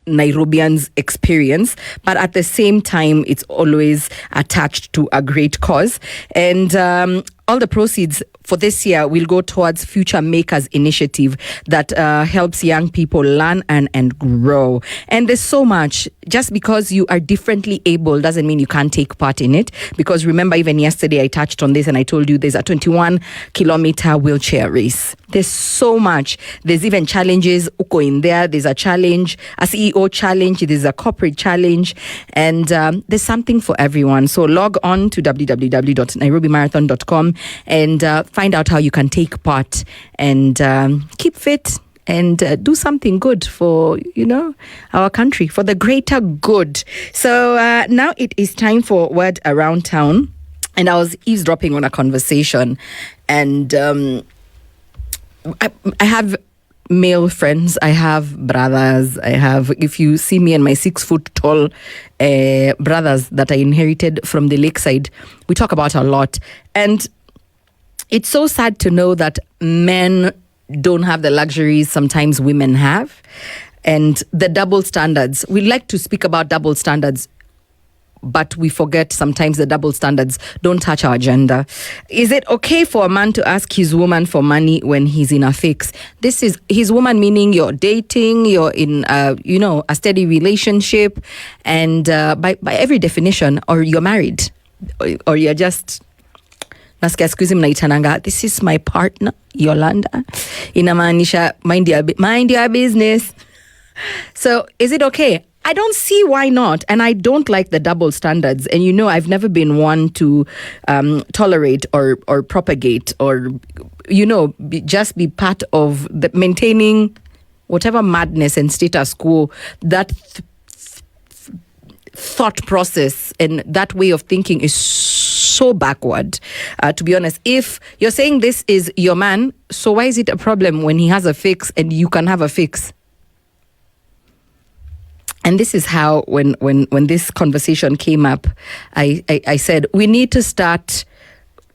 Nairobians experience, but at the same time, it's always attached to a great cause. And all the proceeds for this year will go towards Future Makers initiative that helps young people learn and grow. And there's so much. Just because you are differently able doesn't mean you can't take part in it. Because remember, even yesterday I touched on this and I told you there's a 21-kilometer wheelchair race. There's so much. There's even challenges uko in there. There's a challenge, a CEO challenge. There's a corporate challenge. And there's something for everyone. So log on to www.nairobimarathon.com and find out how you can take part and keep fit and do something good for, our country, for the greater good. So now it is time for Word Around Town. And I was eavesdropping on a conversation, and I have male friends, I have brothers, if you see me and my 6 foot tall brothers that I inherited from the lakeside, we talk about a lot. And it's so sad to know that men don't have the luxuries sometimes women have, and the double standards. We like to speak about double standards, but we forget sometimes the double standards don't touch our agenda. Is it okay for a man to ask his woman for money when he's in a fix? This is his woman, meaning you're dating, you're in a steady relationship, and by every definition, or you're married, or you're just nasikia siku hizi mnaitananga, this is my partner Yolanda, inamaanisha mind your business. So is it okay? I don't see why not. And I don't like the double standards. And I've never been one to tolerate or propagate or, just be part of the maintaining whatever madness and status quo, that thought process and that way of thinking is so backward, to be honest. If you're saying this is your man, so why is it a problem when he has a fix and you can have a fix? And this is how, when this conversation came up, I said, we need to start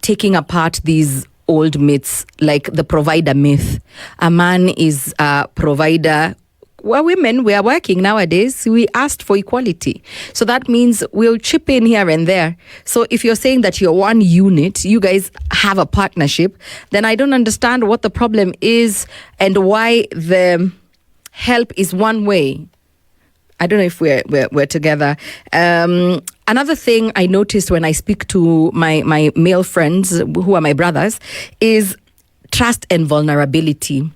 taking apart these old myths, like the provider myth. A man is a provider. Well, women, we are working nowadays. We asked for equality. So that means we'll chip in here and there. So if you're saying that you're one unit, you guys have a partnership, then I don't understand what the problem is and why the help is one way. I don't know if we're together. Another thing I noticed when I speak to my male friends, who are my brothers, is trust and vulnerability.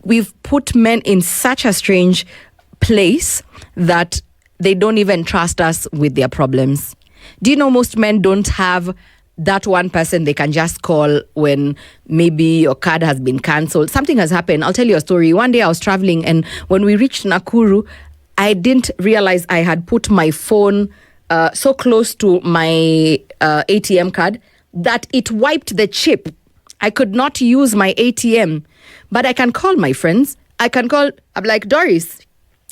We've put men in such a strange place that they don't even trust us with their problems. Do you know most men don't have that one person they can just call when maybe your card has been cancelled? Something has happened. I'll tell you a story. One day I was traveling, and when we reached Nakuru, I didn't realize I had put my phone so close to my ATM card that it wiped the chip. I could not use my ATM, but I can call my friends. I'm like, Doris,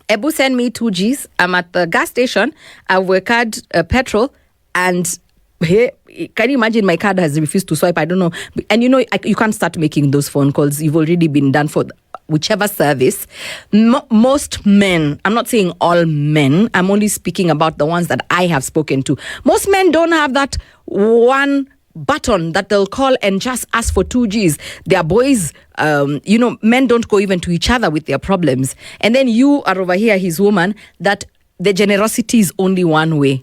Ebu send me 2 Gs. I'm at the gas station. I've worked petrol, and hey, can you imagine my card has refused to swipe? I don't know. And you can't start making those phone calls. You've already been done for whichever service. Most men, I'm not saying all men, I'm only speaking about the ones that I have spoken to. Most men don't have that one button that they'll call and just ask for 2 Gs. Their boys, men don't go even to each other with their problems. And then you are over here, his woman, that the generosity is only one way.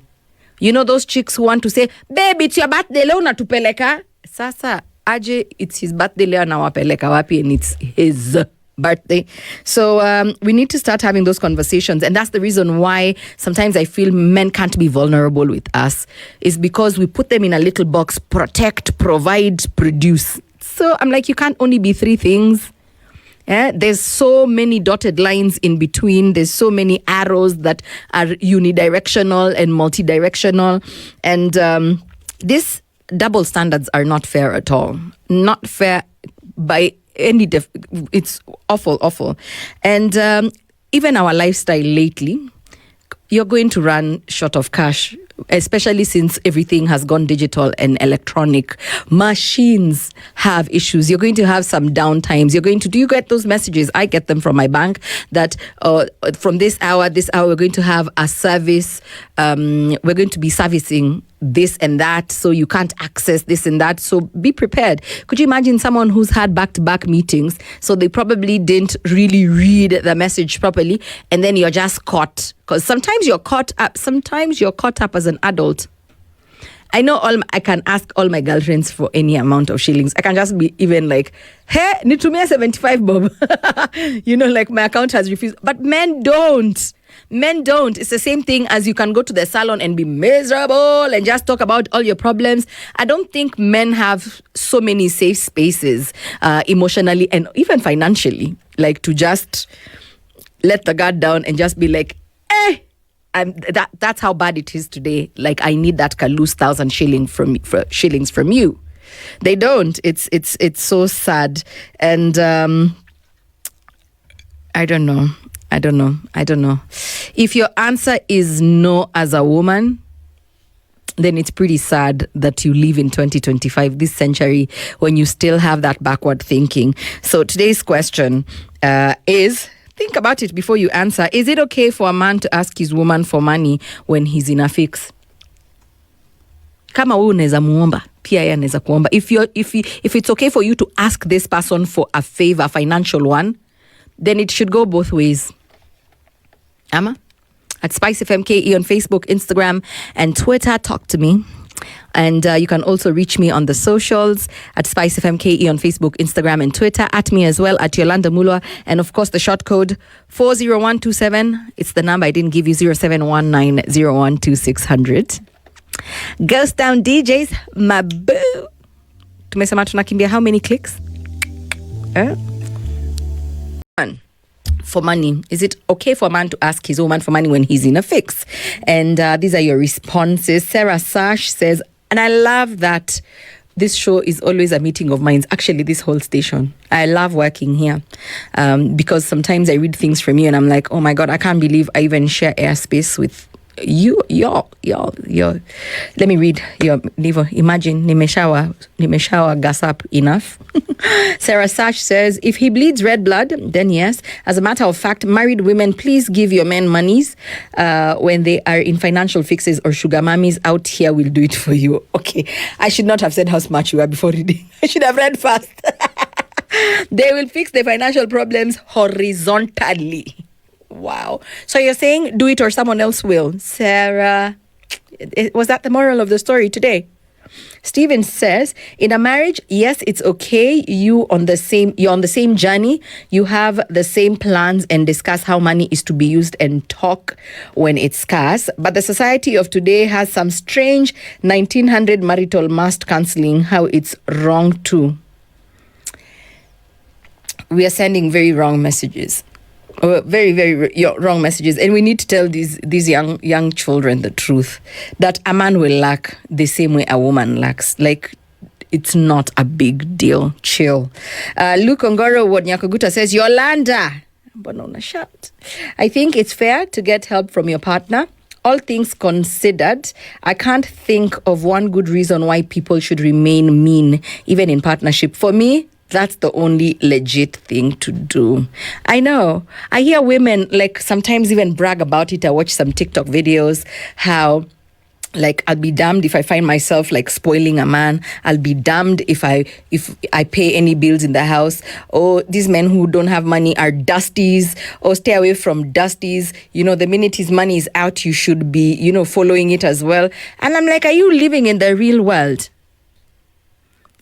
Those chicks who want to say, babe, it's your birthday, leo natupeleka. Sasa, aje, it's his birthday, leo nawapeleka wapi, and it's his birthday. So we need to start having those conversations. And that's the reason why sometimes I feel men can't be vulnerable with us, is because we put them in a little box: protect, provide, produce. So I'm like, you can't only be 3 things. There's so many dotted lines in between. There's so many arrows that are unidirectional and multidirectional. And these double standards are not fair at all. Not fair by any it's awful. And even our lifestyle lately, you're going to run short of cash. especially since everything has gone digital and electronic. Machines have issues. You're going to have some downtimes. Do you get those messages? I get them from my bank that from this hour, we're going to have a service. We're going to be servicing this and that, so you can't access this and that. So be prepared. Could you imagine someone who's had back-to-back meetings, so they probably didn't really read the message properly, and then you're just caught? Because sometimes you're caught up as an adult. I know I can ask all my girlfriends for any amount of shillings. I can just be even like, hey, nitumia 75 bob. Like my account has refused. But men don't. It's the same thing as you can go to the salon and be miserable and just talk about all your problems. I don't think men have so many safe spaces emotionally and even financially, like to just let the guard down and just be like, that's how bad it is today. Like, I need that loose 1,000 shillings from you. They don't. It's so sad. And I don't know. If your answer is no as a woman, then it's pretty sad that you live in 2025, this century, when you still have that backward thinking. So today's question is, think about it before you answer. Is it okay for a man to ask his woman for money when he's in a fix? Kama wewe unaweza muomba, pia yeye anaweza kuomba. If it's okay for you to ask this person for a favor, a financial one, then it should go both ways. Ama? At SpiceFM KE on Facebook, Instagram, and Twitter, talk to me. And you can also reach me on the socials at SpiceFM KE on Facebook, Instagram, and Twitter. At me as well, at Yolanda Mulwa. And of course, the short code 40127. It's the number I didn't give you, 0719012600. Ghost Town DJs, my boo. Tumesema tunakimbia how many clicks? For money. Is it okay for a man to ask his woman for money when he's in a fix? And these are your responses. Sarah Sash says, and I love that this show is always a meeting of minds. Actually, this whole station. I love working here because sometimes I read things from you and I'm like, oh my God, I can't believe I even share airspace with you. Let me read your liver. Imagine nimeshawa gas up enough. Sarah Sash says, if he bleeds red blood, then yes. As a matter of fact, married women, please give your men monies when they are in financial fixes, or sugar mummies out here will do it for you. Okay, I should not have said how smart you are before reading. I should have read fast. They will fix the financial problems horizontally. Wow. So you're saying do it or someone else will. Sarah, was that the moral of the story today? Steven says, in a marriage, yes, it's okay. You're on the same journey. You have the same plans and discuss how money is to be used and talk when it's scarce. But the society of today has some strange 1900 marital must counseling, how it's wrong too. We are sending very wrong messages. Very, very wrong messages, and we need to tell these young children the truth, that a man will lack the same way a woman lacks. Like, it's not a big deal. Chill. Luke Ongoro Wodnyakoguta says, Yolanda, I think it's fair to get help from your partner. All things considered, I can't think of one good reason why people should remain mean, even in partnership. For me, that's the only legit thing to do. I know. I hear women like sometimes even brag about it. I watch some TikTok videos how like I'll be damned if I find myself like spoiling a man. I'll be damned if I pay any bills in the house. Oh, these men who don't have money are dusties. Oh, stay away from dusties. The minute his money is out, you should be, following it as well. And I'm like, are you living in the real world?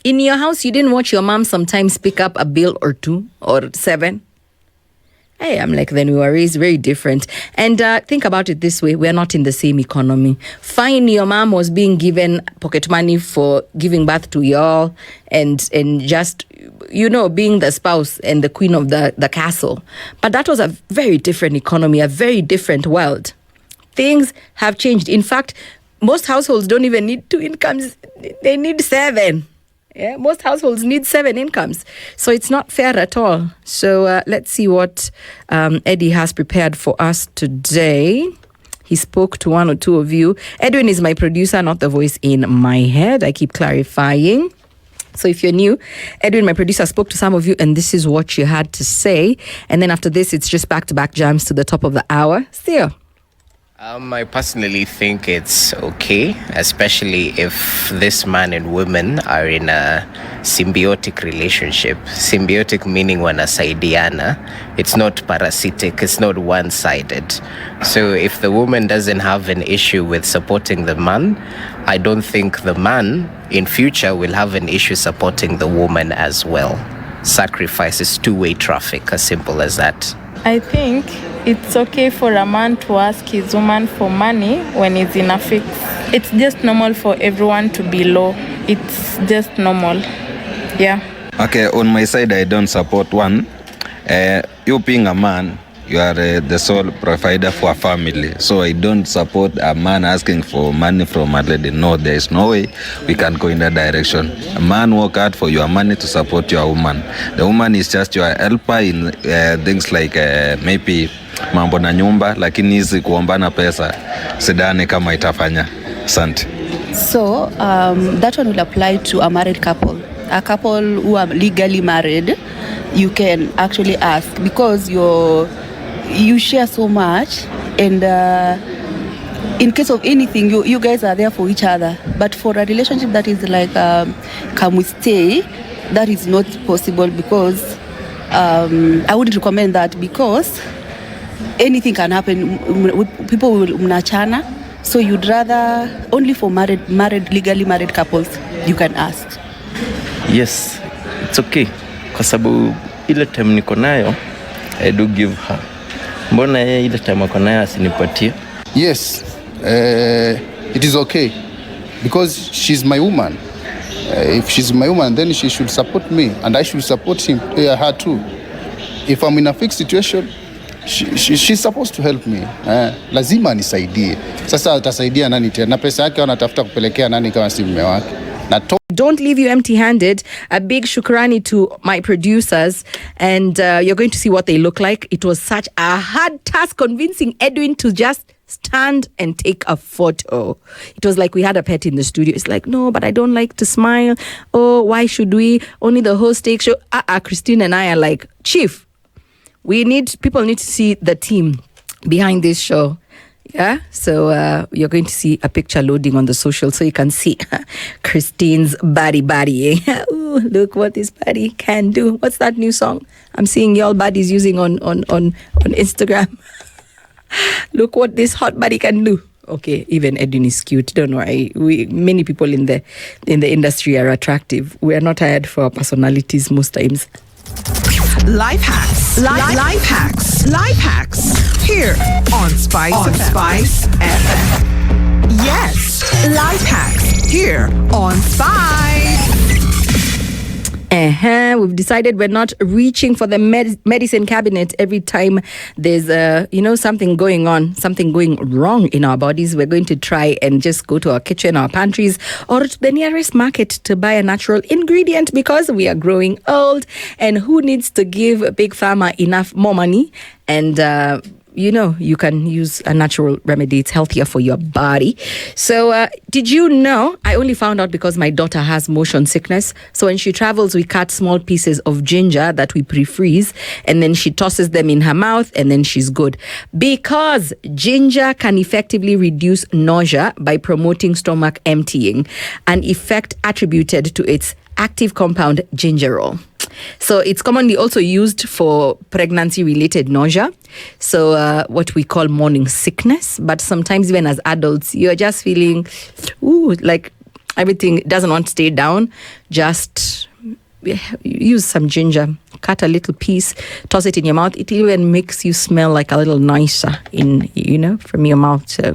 In your house, you didn't watch your mom sometimes pick up a bill or 2 or 7? Hey, I'm like, then we were raised very different. And think about it this way. We're not in the same economy. Fine, your mom was being given pocket money for giving birth to y'all and just, being the spouse and the queen of the castle. But that was a very different economy, a very different world. Things have changed. In fact, most households don't even need 2 incomes. They need 7. Yeah, most households need 7 incomes. So it's not fair at all. So let's see what Eddie has prepared for us today. He spoke to one or two of you. Edwin is my producer, not the voice in my head. I keep clarifying. So if you're new, Edwin, my producer, spoke to some of you, and this is what you had to say. And then after this, it's just back-to-back jams to the top of the hour. Theo. I personally think it's okay, especially if this man and woman are in a symbiotic relationship. Symbiotic meaning wanasaidiana. It's not parasitic, it's not one-sided. So if the woman doesn't have an issue with supporting the man, I don't think the man in future will have an issue supporting the woman as well. Sacrifice is two-way traffic, as simple as that. I think it's okay for a man to ask his woman for money when he's in a fix. It's just normal for everyone to be low. It's just normal. Yeah. Okay, on my side, I don't support one. You being a man, you are the sole provider for a family. So I don't support a man asking for money from a lady. No, there is no way we can go in that direction. A man work hard for your money to support your woman. The woman is just your helper in things like maybe mambo na nyumba, lakini hizi kuombana pesa sidhani kama itafanya. Asante. So that one will apply to a married couple. A couple who are legally married, you can actually ask because you share so much, and in case of anything, you guys are there for each other. But for a relationship that is like can we stay, that is not possible because I wouldn't recommend that because anything can happen. People will mnachana. So you'd rather only for legally married couples you can ask. Yes, it's okay. Kwa sababu ile time niko nayo, I do give her. Mbona yeye ile time ako nayo asinipatie? Yes, it is okay because she's my woman. If she's my woman, then she should support me and I should support her too. If I'm in a fixed situation, she's supposed to help me. Lazima nisaidie. Sasa atasaidia nani tena? Na pesa yake anatafuta kupelekea nani kama si mume wake? Don't leave you empty-handed. A big shukrani to my producers, and you're going to see what they look like. It was such a hard task convincing Edwin to just stand and take a photo. It was like we had a pet in the studio. It's like, no, but I don't like to smile. Oh, why should we? Only the host takes show. Christine and I are like, Chief, people need to see the team behind this show. Yeah, so you're going to see a picture loading on the social so you can see Christine's body. Ooh, look what this body can do. What's that new song I'm seeing y'all bodies using on Instagram? Look what this hot body can do. Okay, even Edwin is cute. Don't worry. Many people in the industry are attractive. We are not hired for our personalities most times. Life hacks. Life hacks. Life hacks. Here on Spice FM. Yes, life hacks here on Spice. We've decided we're not reaching for the medicine cabinet every time there's something going on, something going wrong in our bodies. We're going to try and just go to our kitchen, our pantries, or to the nearest market to buy a natural ingredient because we are growing old. And who needs to give Big Pharma enough more money? And you can use a natural remedy. It's healthier for your body. So did you know, I only found out because my daughter has motion sickness. So when she travels, we cut small pieces of ginger that we pre-freeze, and then she tosses them in her mouth, and then she's good. Because ginger can effectively reduce nausea by promoting stomach emptying, an effect attributed to its active compound gingerol. So it's commonly also used for pregnancy-related nausea, so what we call morning sickness. But sometimes even as adults, you're just feeling, like everything doesn't want to stay down. Just use some ginger, cut a little piece, toss it in your mouth. It even makes you smell like a little nicer from your mouth. So